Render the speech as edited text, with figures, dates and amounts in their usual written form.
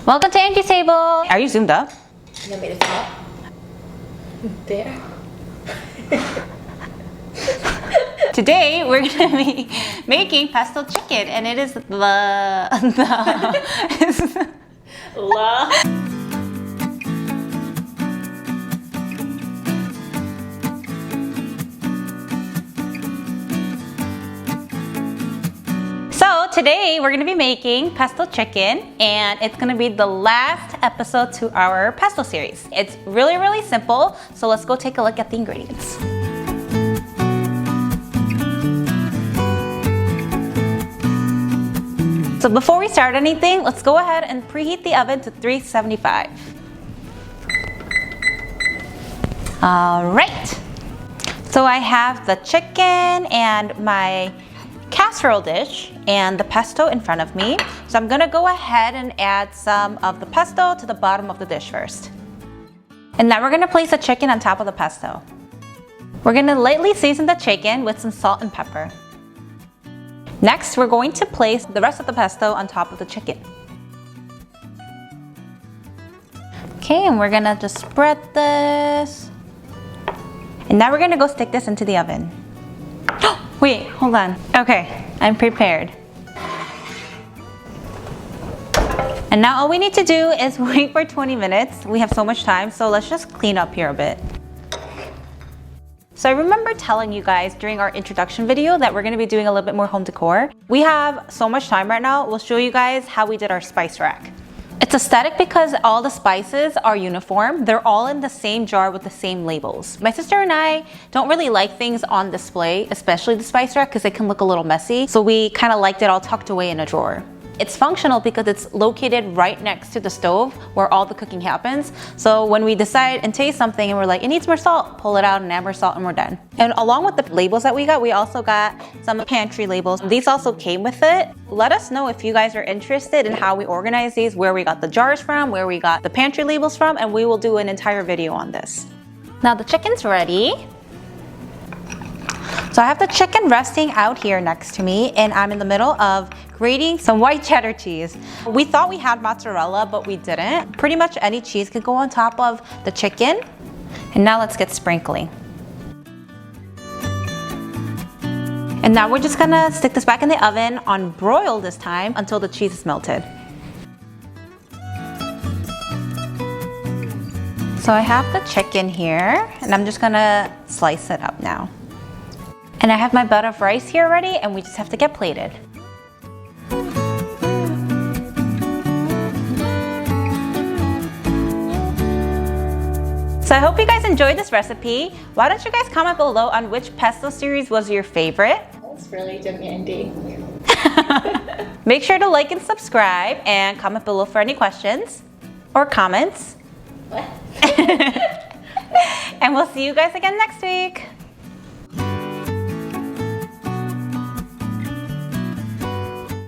Welcome to Angie's table. Are you zoomed up? You want me to top? There. Today we're gonna be making pesto chicken, and it is So today we're gonna be making pesto chicken, and it's gonna be the last episode to our pesto series. It's really simple, so let's go take a look at the ingredients. So before we start anything, let's go ahead and preheat the oven to 375. All right. So I have the chicken and my casserole dish and the pesto in front of me. So I'm gonna go ahead and add some of the pesto to the bottom of the dish first. And now we're gonna place the chicken on top of the pesto. We're gonna lightly season the chicken with some salt and pepper. Next, we're going to place the rest of the pesto on top of the chicken. Okay, and we're gonna just spread this. And now we're gonna go stick this into the oven. Wait, hold on. Okay, I'm prepared. And now all we need to do is wait for 20 minutes. We have so much time, so let's just clean up here a bit. So I remember telling you guys during our introduction video that we're gonna be doing a little bit more home decor. We have so much time right now. We'll show you guys how we did our spice rack. It's aesthetic because all the spices are uniform. They're all in the same jar with the same labels. My sister and I don't really like things on display, especially the spice rack, because they can look a little messy. So we kind of liked it all tucked away in a drawer. It's functional because it's located right next to the stove where all the cooking happens. So when we decide and taste something and we're like, it needs more salt, pull it out and add more salt and we're done. And along with the labels that we also got some pantry labels. These also came with it. Let us know if you guys are interested in how we organize these, where we got the jars from, where we got the pantry labels from, and we will do an entire video on this. Now the chicken's ready. So I have the chicken resting out here next to me, and I'm in the middle of grating some white cheddar cheese. We thought we had mozzarella, but we didn't. Pretty much any cheese could go on top of the chicken. And now let's get sprinkling. And now we're just gonna stick this back in the oven on broil this time until the cheese is melted. So I have the chicken here, and I'm just gonna slice it up now. And I have my bed of rice here ready, and we just have to get plated. So I hope you guys enjoyed this recipe. Why don't you guys comment below on which pesto series was your favorite? That's really demanding. Make sure to like and subscribe, and comment below for any questions or comments. What? And we'll see you guys again next week.